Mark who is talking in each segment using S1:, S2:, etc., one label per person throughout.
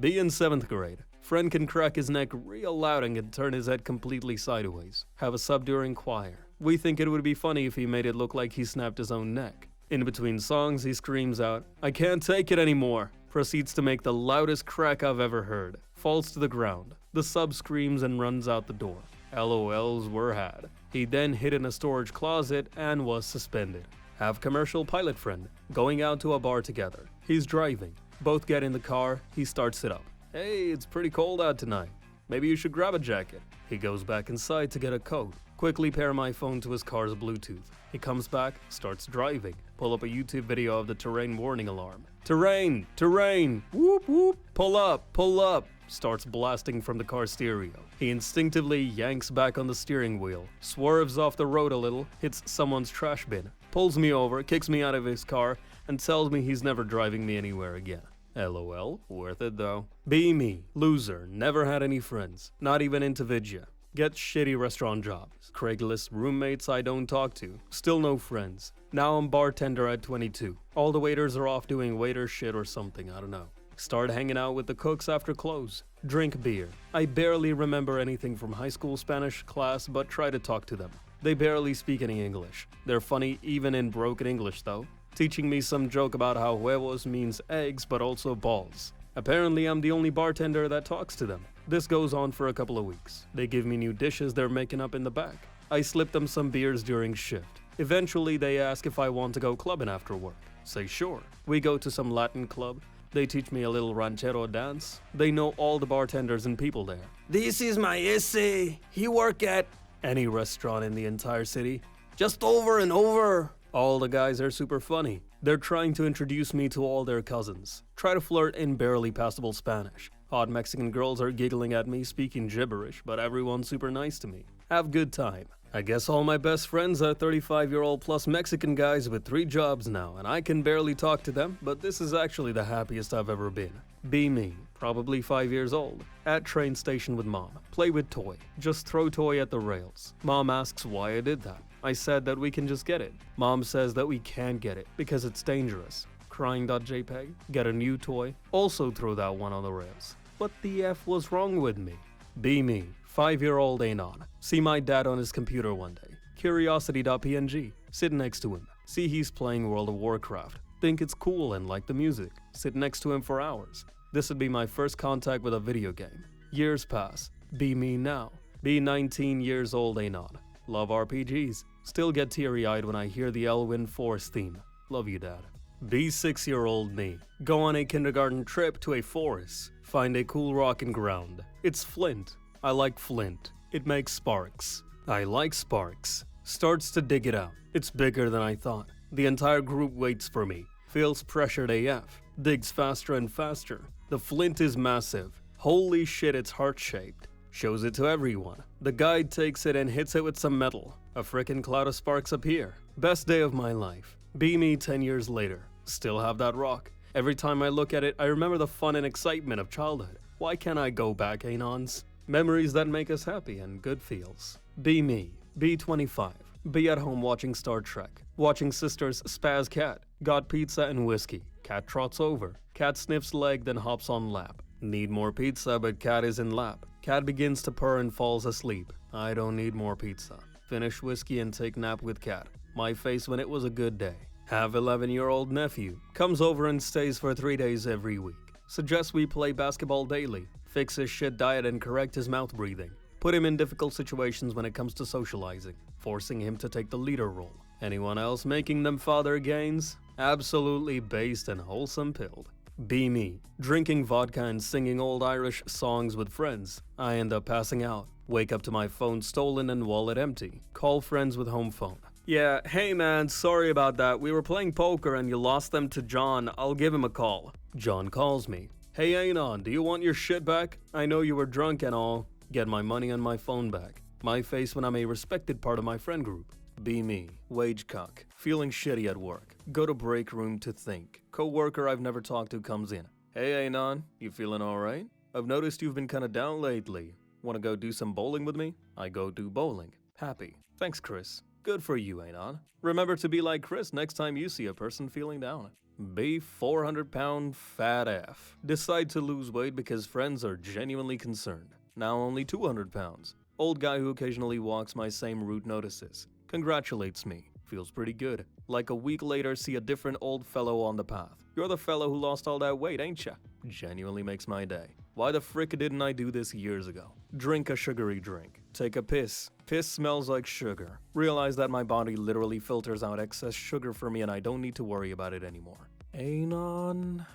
S1: Be in 7th grade. Friend can crack his neck real loud and can turn his head completely sideways. Have a sub during choir. We think it would be funny if he made it look like he snapped his own neck. In between songs, he screams out, "I can't take it anymore!" Proceeds to make the loudest crack I've ever heard. Falls to the ground. The sub screams and runs out the door. LOLs were had. He then hid in a storage closet and was suspended. Have commercial pilot friend. Going out to a bar together. He's driving. Both get in the car. He starts it up. "Hey, it's pretty cold out tonight. Maybe you should grab a jacket." He goes back inside to get a coat. Quickly pair my phone to his car's Bluetooth. He comes back, starts driving. Pull up a YouTube video of the terrain warning alarm. "Terrain! Terrain! Whoop whoop! Pull up! Pull up!" Starts blasting from the car stereo. He instinctively yanks back on the steering wheel, swerves off the road a little, hits someone's trash bin, pulls me over, kicks me out of his car, and tells me he's never driving me anywhere again. LOL, worth it though. Be me, loser, never had any friends, not even into vidya. Get shitty restaurant jobs. Craigslist roommates I don't talk to. Still no friends. Now I'm bartender at 22. All the waiters are off doing waiter shit or something, I don't know. Start hanging out with the cooks after close. Drink beer. I barely remember anything from high school Spanish class, but try to talk to them. They barely speak any English. They're funny even in broken English though. Teaching me some joke about how huevos means eggs but also balls. Apparently I'm the only bartender that talks to them. This goes on for a couple of weeks. They give me new dishes they're making up in the back. I slip them some beers during shift. Eventually they ask if I want to go clubbing after work. Say sure. We go to some Latin club. They teach me a little ranchero dance. They know all the bartenders and people there. "This is my ese. He work at any restaurant in the entire city. Just over and over." All the guys are super funny. They're trying to introduce me to all their cousins. Try to flirt in barely passable Spanish. Hot Mexican girls are giggling at me speaking gibberish, but everyone's super nice to me. Have good time. I guess all my best friends are 35-year-old plus Mexican guys with 3 jobs now, and I can barely talk to them, but this is actually the happiest I've ever been. Be me, probably 5 years old. At train station with mom. Play with toy. Just throw toy at the rails. Mom asks why I did that. I said that we can just get it. Mom says that we can't get it because it's dangerous. Crying.jpg. Get a new toy. Also throw that one on the rails. What the F was wrong with me? Be me. 5-year-old Anon. See my dad on his computer one day. Curiosity.png. Sit next to him. See he's playing World of Warcraft. Think it's cool and like the music. Sit next to him for hours. This would be my first contact with a video game. Years pass. Be me now. Be 19 years old Anon. Love RPGs. Still get teary-eyed when I hear the Elwyn Forest theme. Love you, Dad. Be 6-year-old me. Go on a kindergarten trip to a forest. Find a cool rockin' ground. It's flint. I like flint. It makes sparks. I like sparks. Starts to dig it out. It's bigger than I thought. The entire group waits for me. Feels pressured AF. Digs faster and faster. The flint is massive. Holy shit, it's heart-shaped. Shows it to everyone. The guide takes it and hits it with some metal. A frickin' cloud of sparks appear. Best day of my life. Be me 10 years later. Still have that rock. Every time I look at it, I remember the fun and excitement of childhood. Why can't I go back, Anons? Memories that make us happy and good feels. Be me. Be 25. Be at home watching Star Trek. Watching sisters spaz cat. Got pizza and whiskey. Cat trots over. Cat sniffs leg then hops on lap. Need more pizza but cat is in lap. Cat begins to purr and falls asleep. I don't need more pizza. Finish whiskey and take nap with cat. My face when it was a good day. Have 11-year-old nephew. Comes over and stays for 3 days every week. Suggests we play basketball daily. Fix his shit diet and correct his mouth breathing. Put him in difficult situations when it comes to socializing. Forcing him to take the leader role. Anyone else making them father gains? Absolutely based and wholesome pilled. Be me. Drinking vodka and singing old Irish songs with friends. I end up passing out. Wake up to my phone stolen and wallet empty. Call friends with home phone. Yeah, hey man, sorry about that. We were playing poker and you lost them to John. I'll give him a call. John calls me. Hey Anon, do you want your shit back? I know you were drunk and all. Get my money and my phone back. My face when I'm a respected part of my friend group. Be me. Wage cuck. Feeling shitty at work. Go to break room to think. Co-worker I've never talked to comes in. Hey Anon, you feeling alright? I've noticed you've been kinda down lately. Wanna go do some bowling with me? I go do bowling. Happy. Thanks Chris. Good for you, Anon. Remember to be like Chris next time you see a person feeling down. B. 400-pound fat F. Decide to lose weight because friends are genuinely concerned. Now only 200 pounds. Old guy who occasionally walks my same route notices. Congratulates me. Feels pretty good. Like a week later, see a different old fellow on the path. You're the fellow who lost all that weight, ain't ya? Genuinely makes my day. Why the frick didn't I do this years ago? Drink a sugary drink. Take a piss. Piss smells like sugar. Realize that my body literally filters out excess sugar for me and I don't need to worry about it anymore. Anon.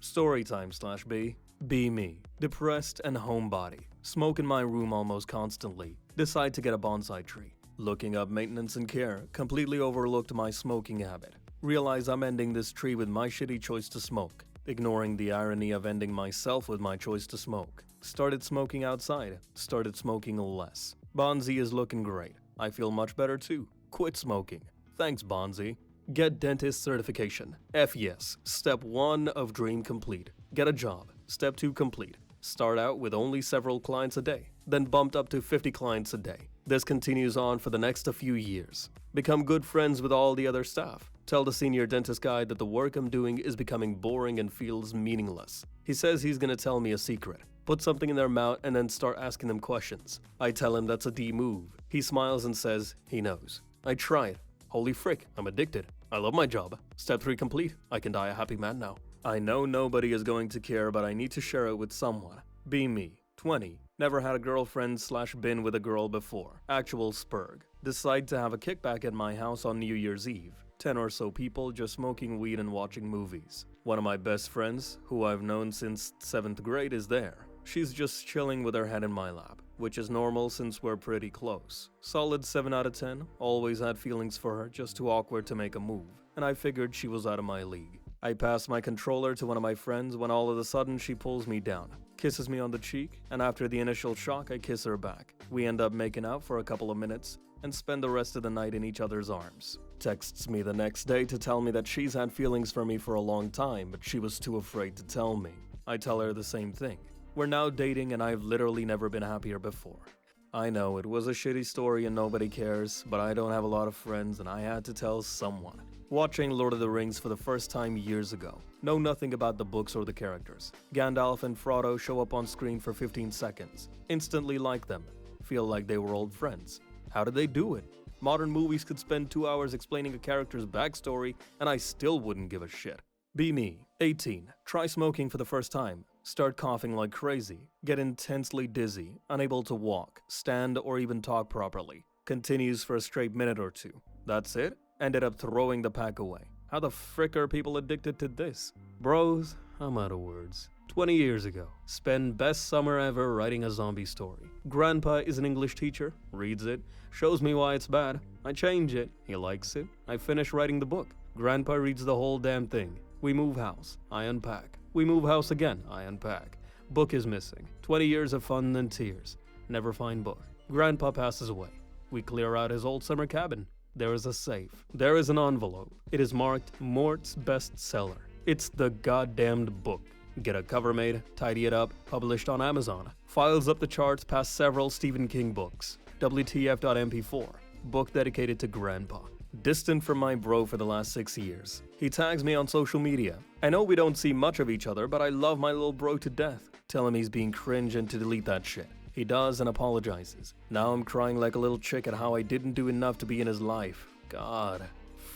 S1: Storytime/B. Be me. Depressed and homebody. Smoke in my room almost constantly. Decide to get a bonsai tree. Looking up maintenance and care. Completely overlooked my smoking habit. Realize I'm ending this tree with my shitty choice to smoke. Ignoring the irony of ending myself with my choice to smoke. Started smoking outside. Started smoking less. Bonzi is looking great. I feel much better too. Quit smoking. Thanks, Bonzi. Get dentist certification. F yes. Step 1 of dream complete. Get a job. Step 2 complete. Start out with only several clients a day. Then bumped up to 50 clients a day. This continues on for the next few years. Become good friends with all the other staff. Tell the senior dentist guy that the work I'm doing is becoming boring and feels meaningless. He says he's gonna tell me a secret. Put something in their mouth and then start asking them questions. I tell him that's a D move. He smiles and says he knows. I try it. Holy frick, I'm addicted. I love my job. Step 3 complete. I can die a happy man now. I know nobody is going to care, but I need to share it with someone. Be me. 20. Never had a girlfriend/been with a girl before. Actual spurg. Decide to have a kickback at my house on New Year's Eve. 10 or so people just smoking weed and watching movies. One of my best friends, who I've known since 7th grade, is there. She's just chilling with her head in my lap, which is normal since we're pretty close. Solid 7 out of 10, always had feelings for her, just too awkward to make a move, and I figured she was out of my league. I pass my controller to one of my friends when all of a sudden she pulls me down, kisses me on the cheek, and after the initial shock I kiss her back. We end up making out for a couple of minutes and spend the rest of the night in each other's arms. Texts me the next day to tell me that she's had feelings for me for a long time, but she was too afraid to tell me. I tell her the same thing. We're now dating and I've literally never been happier before. I know it was a shitty story and nobody cares, but I don't have a lot of friends and I had to tell someone. Watching Lord of the Rings for the first time years ago. Know nothing about the books or the characters. Gandalf and Frodo show up on screen for 15 seconds. Instantly like them. Feel like they were old friends. How did they do it? Modern movies could spend 2 hours explaining a character's backstory and I still wouldn't give a shit. Be me. 18. Try smoking for the first time. Start coughing like crazy. Get intensely dizzy. Unable to walk, stand, or even talk properly. Continues for a straight minute or two. That's it? Ended up throwing the pack away. How the frick are people addicted to this? Bros, I'm out of words. 20 years ago. Spend best summer ever writing a zombie story. Grandpa is an English teacher. Reads it. Shows me why it's bad. I change it. He likes it. I finish writing the book. Grandpa reads the whole damn thing. We move house. I unpack. We move house again. I unpack. Book is missing. 20 years of fun and tears. Never find book. Grandpa passes away. We clear out his old summer cabin. There is a safe. There is an envelope. It is marked Mort's bestseller. It's the goddamned book. Get a cover made, tidy it up, published on Amazon. Files up the charts past several Stephen King books. WTF.mp4. Book dedicated to Grandpa. Distant from my bro for the last 6 years. He tags me on social media. I know we don't see much of each other, but I love my little bro to death. Tell him he's being cringe and to delete that shit. He does and apologizes. Now I'm crying like a little chick at how I didn't do enough to be in his life. God.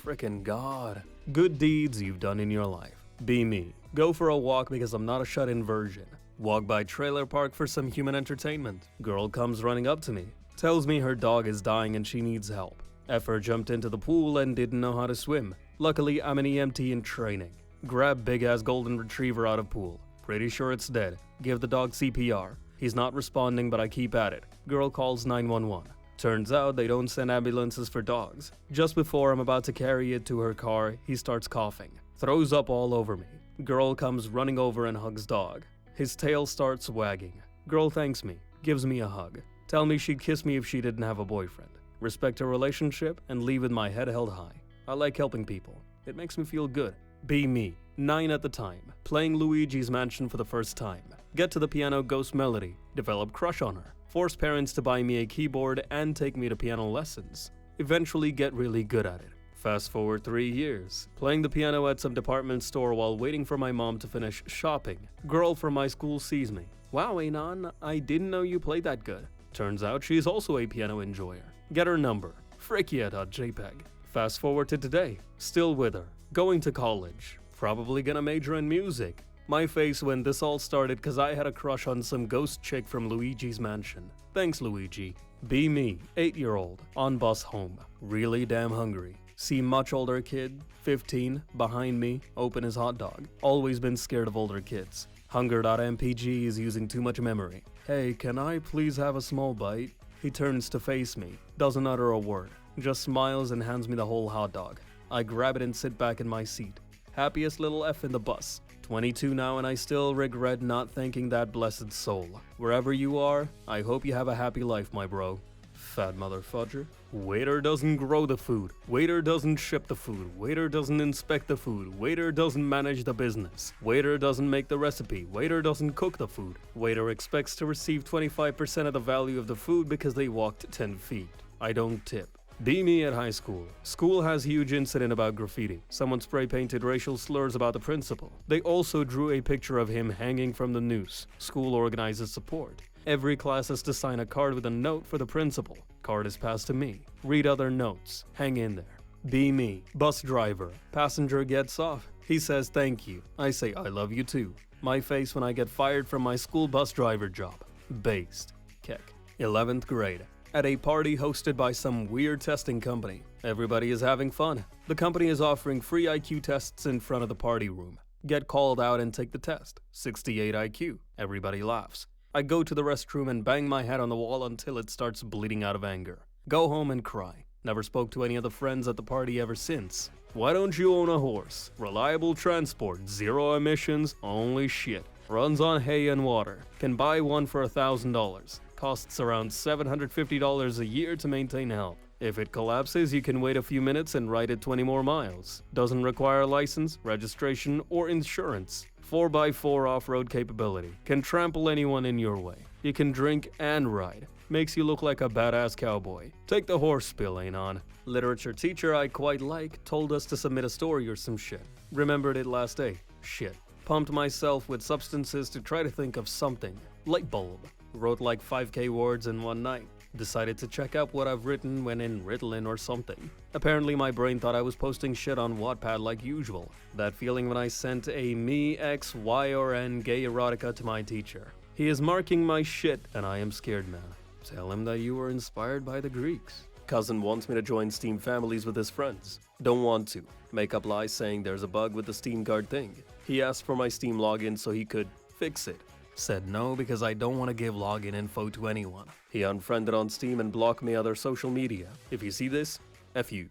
S1: Frickin' God. Good deeds you've done in your life. Be me. Go for a walk because I'm not a shut-in virgin. Walk by trailer park for some human entertainment. Girl comes running up to me. Tells me her dog is dying and she needs help. Effer jumped into the pool and didn't know how to swim. Luckily, I'm an EMT in training. Grab big-ass golden retriever out of pool. Pretty sure it's dead. Give the dog CPR. He's not responding, but I keep at it. Girl calls 911. Turns out they don't send ambulances for dogs. Just before I'm about to carry it to her car, he starts coughing. Throws up all over me. Girl comes running over and hugs dog. His tail starts wagging. Girl thanks me. Gives me a hug. Tell me she'd kiss me if she didn't have a boyfriend. Respect her relationship and leave with my head held high. I like helping people. It makes me feel good. Be me. 9 at the time. Playing Luigi's Mansion for the first time. Get to the piano Ghost Melody. Develop crush on her. Force parents to buy me a keyboard and take me to piano lessons. Eventually get really good at it. Fast forward 3 years, playing the piano at some department store while waiting for my mom to finish shopping. Girl from my school sees me. Wow, Anon, I didn't know you played that good. Turns out she's also a piano enjoyer. Get her number. Frickia.jpg. Fast forward to today, still with her, going to college, probably gonna major in music. My face when this all started cause I had a crush on some ghost chick from Luigi's mansion. Thanks Luigi. Be me, 8-year-old, on bus home, really damn hungry. See much older kid, 15, behind me, open his hot dog. Always been scared of older kids. Hunger.mpg is using too much memory. Hey, can I please have a small bite? He turns to face me, doesn't utter a word, just smiles and hands me the whole hot dog. I grab it and sit back in my seat. Happiest little F in the bus. 22 now and I still regret not thanking that blessed soul. Wherever you are, I hope you have a happy life, my bro. Fat motherfudger. Waiter doesn't grow the food. Waiter doesn't ship the food. Waiter doesn't inspect the food. Waiter doesn't manage the business. Waiter doesn't make the recipe. Waiter doesn't cook the food. Waiter expects to receive 25% of the value of the food because they walked 10 feet. I don't tip. Be me at high school. School has huge incident about graffiti. Someone spray painted racial slurs about the principal. They also drew a picture of him hanging from the noose. School organizes support. Every class has to sign a card with a note for the principal. Card is passed to me. Read other notes. Hang in there. Be me. Bus driver. Passenger gets off. He says thank you. I say I love you too. My face when I get fired from my school bus driver job. Based. Keck. 11th grade. At a party hosted by some weird testing company. Everybody is having fun. The company is offering free IQ tests in front of the party room. Get called out and take the test. 68 IQ. Everybody laughs. I go to the restroom and bang my head on the wall until it starts bleeding out of anger. Go home and cry. Never spoke to any of the friends at the party ever since. Why don't you own a horse? Reliable transport, 0 emissions, only shit. Runs on hay and water. Can buy one for $1,000. Costs around $750 a year to maintain health. If it collapses, you can wait a few minutes and ride it 20 more miles. Doesn't require a license, registration, or insurance. 4x4 off-road capability. Can trample anyone in your way. You can drink and ride. Makes you look like a badass cowboy. Take the horse spill, Anon. Literature teacher I quite like told us to submit a story or some shit. Remembered it last day. Shit. Pumped myself with substances to try to think of something. Light bulb. Wrote like 5k words in one night. Decided to check out what I've written when in Ritalin or something. Apparently my brain thought I was posting shit on Wattpad like usual. That feeling when I sent a me x y or n gay erotica to my teacher. He is marking my shit and I am scared, man. Tell him that you were inspired by the Greeks. Cousin wants me to join Steam families with his friends. Don't want to. Make up lies saying there's a bug with the Steam card thing. He asked for my Steam login so he could fix it. Said no because I don't want to give login info to anyone. He unfriended on Steam and blocked me other social media. If you see this, F you.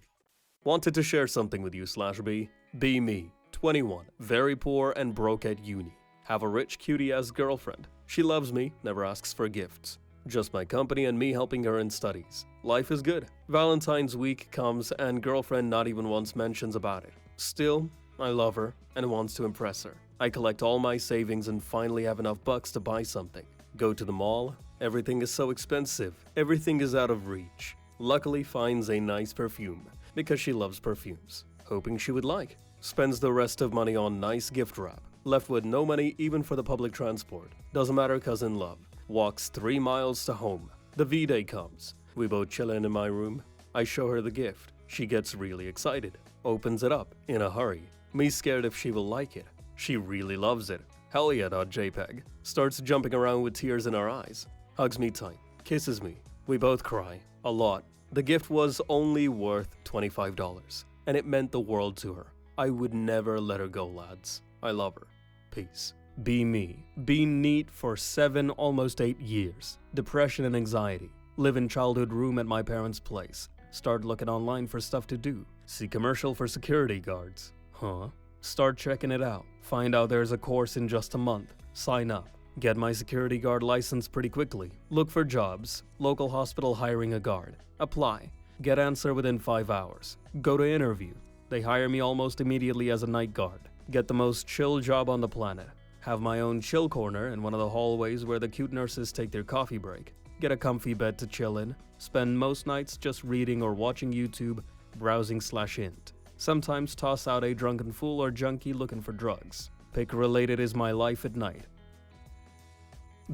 S1: Wanted to share something with you /B. Be me, 21, very poor and broke at uni. Have a rich cutie-ass girlfriend. She loves me, never asks for gifts. Just my company and me helping her in studies. Life is good. Valentine's week comes and girlfriend not even once mentions about it. Still, I love her and wants to impress her. I collect all my savings and finally have enough bucks to buy something. Go to the mall. Everything is so expensive. Everything is out of reach. Luckily finds a nice perfume because she loves perfumes. Hoping she would like. Spends the rest of money on nice gift wrap. Left with no money even for the public transport. Doesn't matter cause in love. Walks 3 miles to home. The V-Day comes. We both chillin' in my room. I show her the gift. She gets really excited. Opens it up in a hurry. Me scared if she will like it. She really loves it. Hell yeah.jpg. Starts jumping around with tears in her eyes. Hugs me tight. Kisses me. We both cry. A lot. The gift was only worth $25. And it meant the world to her. I would never let her go, lads. I love her. Peace. Be me. Be neat for 7, almost 8 years. Depression and anxiety. Live in childhood room at my parents' place. Start looking online for stuff to do. See commercial for security guards. Huh? Start checking it out. Find out there's a course in just a month. Sign up. Get my security guard license pretty quickly. Look for jobs. Local hospital hiring a guard. Apply. Get answer within 5 hours. Go to interview. They hire me almost immediately as a night guard. Get the most chill job on the planet. Have my own chill corner in one of the hallways where the cute nurses take their coffee break. Get a comfy bed to chill in. Spend most nights just reading or watching YouTube. browsing/int. Sometimes toss out a drunken fool or junkie looking for drugs. Pick related is my life at night.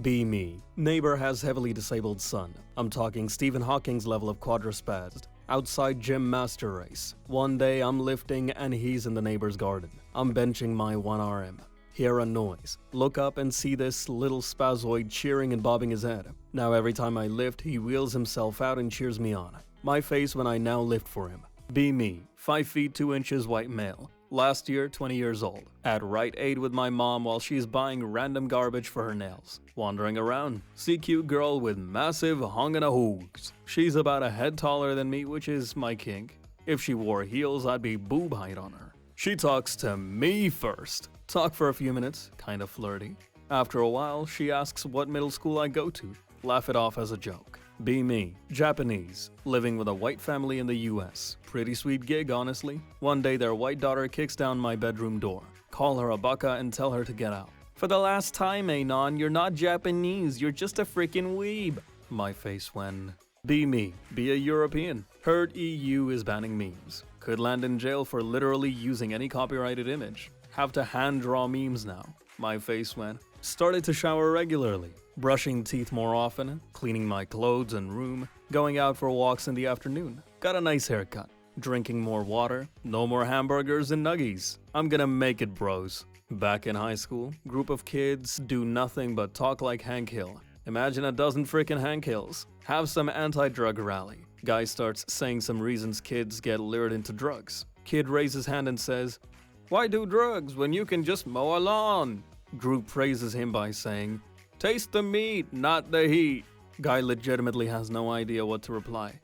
S1: Be me. Neighbor has heavily disabled son. I'm talking Stephen Hawking's level of quadruspased. Outside gym master race. One day I'm lifting and he's in the neighbor's garden. I'm benching my 1RM. Hear a noise. Look up and see this little spazoid cheering and bobbing his head. Now every time I lift, he wheels himself out and cheers me on. My face when I now lift for him. Be me. 5 feet 2 inches white male. Last year, 20 years old. At Rite Aid with my mom while she's buying random garbage for her nails. Wandering around. See cute girl with massive hongana hoogs. She's about a head taller than me, which is my kink. If she wore heels, I'd be boob height on her. She talks to me first. Talk for a few minutes, kinda flirty. After a while, she asks what middle school I go to. Laugh it off as a joke. Be me. Japanese. Living with a white family in the US. Pretty sweet gig, honestly. One day their white daughter kicks down my bedroom door. Call her a baka and tell her to get out. For the last time, Anon, you're not Japanese, you're just a freaking weeb. My face when... Be me. Be a European. Heard EU is banning memes. Could land in jail for literally using any copyrighted image. Have to hand draw memes now. My face when... Started to shower regularly. Brushing teeth more often, cleaning my clothes and room, going out for walks in the afternoon. Got a nice haircut. Drinking more water, no more hamburgers and nuggies. I'm gonna make it, bros. Back in high school, group of kids do nothing but talk like Hank Hill. Imagine a dozen frickin' Hank Hills. Have some anti-drug rally. Guy starts saying some reasons kids get lured into drugs. Kid raises hand and says, "Why do drugs when you can just mow a lawn?" Group praises him by saying, "Taste the meat, not the heat." Guy legitimately has no idea what to reply.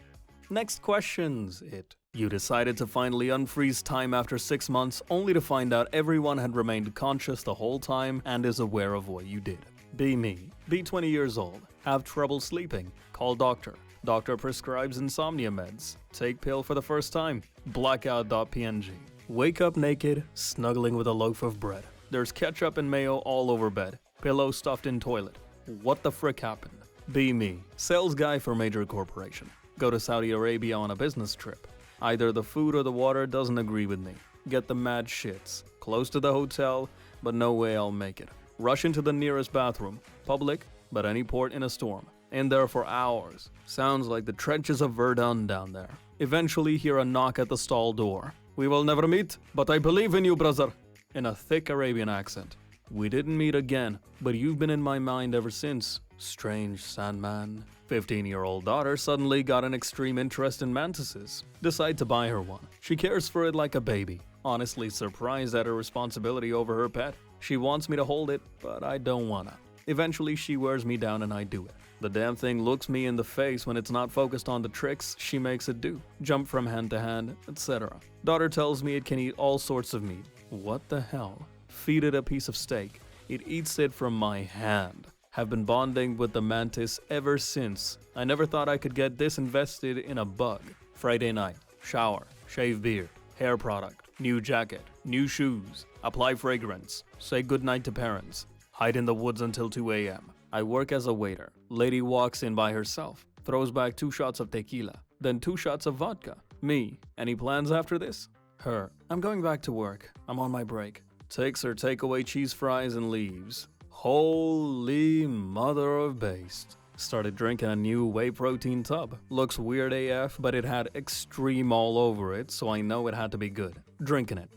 S1: Next questions, it. You decided to finally unfreeze time after 6 months, only to find out everyone had remained conscious the whole time and is aware of what you did. Be me. Be 20 years old. Have trouble sleeping. Call doctor. Doctor prescribes insomnia meds. Take pill for the first time. Blackout.png. Wake up naked, snuggling with a loaf of bread. There's ketchup and mayo all over bed. Pillow stuffed in toilet. What the frick happened? Be me. Sales guy for major corporation. Go to Saudi Arabia on a business trip. Either the food or the water doesn't agree with me. Get the mad shits. Close to the hotel, but no way I'll make it. Rush into the nearest bathroom. Public, but any port in a storm. In there for hours. Sounds like the trenches of Verdun down there. Eventually hear a knock at the stall door. "We will never meet, but I believe in you, brother." In a thick Arabian accent. "We didn't meet again, but you've been in my mind ever since. Strange Sandman." 15-year-old daughter suddenly got an extreme interest in mantises. Decide to buy her one. She cares for it like a baby. Honestly surprised at her responsibility over her pet. She wants me to hold it, but I don't wanna. Eventually she wears me down and I do it. The damn thing looks me in the face when it's not focused on the tricks she makes it do. Jump from hand to hand, etc. Daughter tells me it can eat all sorts of meat. What the hell? Feed it a piece of steak. It eats it from my hand. Have been bonding with the mantis ever since. I never thought I could get this invested in a bug. Friday night. Shower. Shave beard. Hair product. New jacket. New shoes. Apply fragrance. Say goodnight to parents. Hide in the woods until 2 a.m. I work as a waiter. Lady walks in by herself. Throws back 2 shots of tequila. Then 2 shots of vodka. Me. Any plans after this? Her. I'm going back to work. I'm on my break. Takes her takeaway cheese fries and leaves. Holy mother of based. Started drinking a new whey protein tub. Looks weird AF, but it had extreme all over it, so I know it had to be good. Drinking it.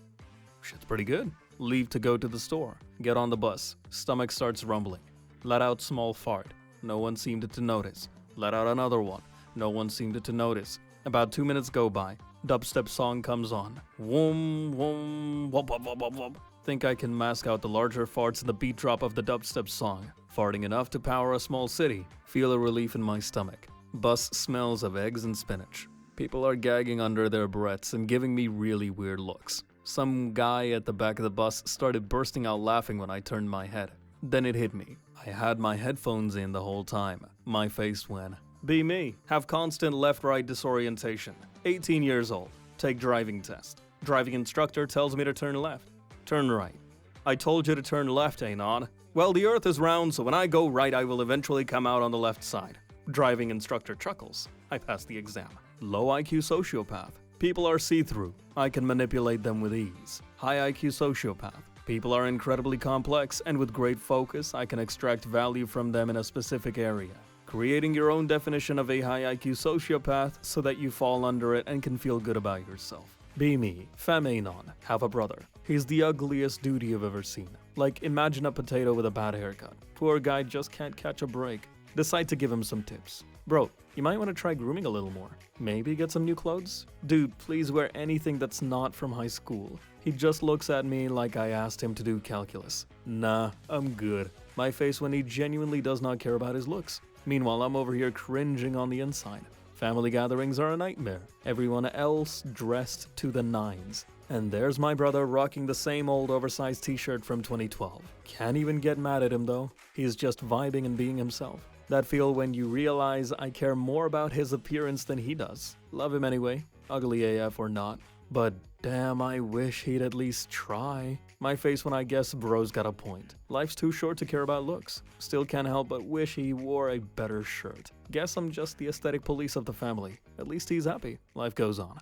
S1: Shit's pretty good. Leave to go to the store. Get on the bus. Stomach starts rumbling. Let out small fart. No one seemed to notice. Let out another one. No one seemed to notice. About 2 minutes go by. Dubstep song comes on. Whoom, whoom, whoop, whoop, whoop, whoop, whoop. Think I can mask out the larger farts in the beat drop of the dubstep song. Farting enough to power a small city. Feel a relief in my stomach. Bus smells of eggs and spinach. People are gagging under their breaths and giving me really weird looks. Some guy at the back of the bus started bursting out laughing when I turned my head. Then it hit me. I had my headphones in the whole time. My face when. Be me. Have constant left-right disorientation. 18 years old. Take driving test. Driving instructor tells me to turn left. Turn right. I told you to turn left, Anon. Well, the earth is round, so when I go right, I will eventually come out on the left side. Driving instructor chuckles. I passed the exam. Low IQ sociopath. People are see-through. I can manipulate them with ease. High IQ sociopath. People are incredibly complex, and with great focus, I can extract value from them in a specific area. Creating your own definition of a high IQ sociopath so that you fall under it and can feel good about yourself. Be me, femme anon, have a brother. He's the ugliest dude you've ever seen. Like, imagine a potato with a bad haircut. Poor guy just can't catch a break. Decide to give him some tips. Bro, you might want to try grooming a little more. Maybe get some new clothes? Dude, please wear anything that's not from high school. He just looks at me like I asked him to do calculus. Nah, I'm good. My face when he genuinely does not care about his looks. Meanwhile, I'm over here cringing on the inside. Family gatherings are a nightmare. Everyone else dressed to the nines. And there's my brother rocking the same old oversized t-shirt from 2012. Can't even get mad at him though. He's just vibing and being himself. That feel when you realize I care more about his appearance than he does. Love him anyway, ugly AF or not. But damn, I wish he'd at least try. My face when I guess bro's got a point. Life's too short to care about looks. Still can't help but wish he wore a better shirt. Guess I'm just the aesthetic police of the family. At least he's happy. Life goes on.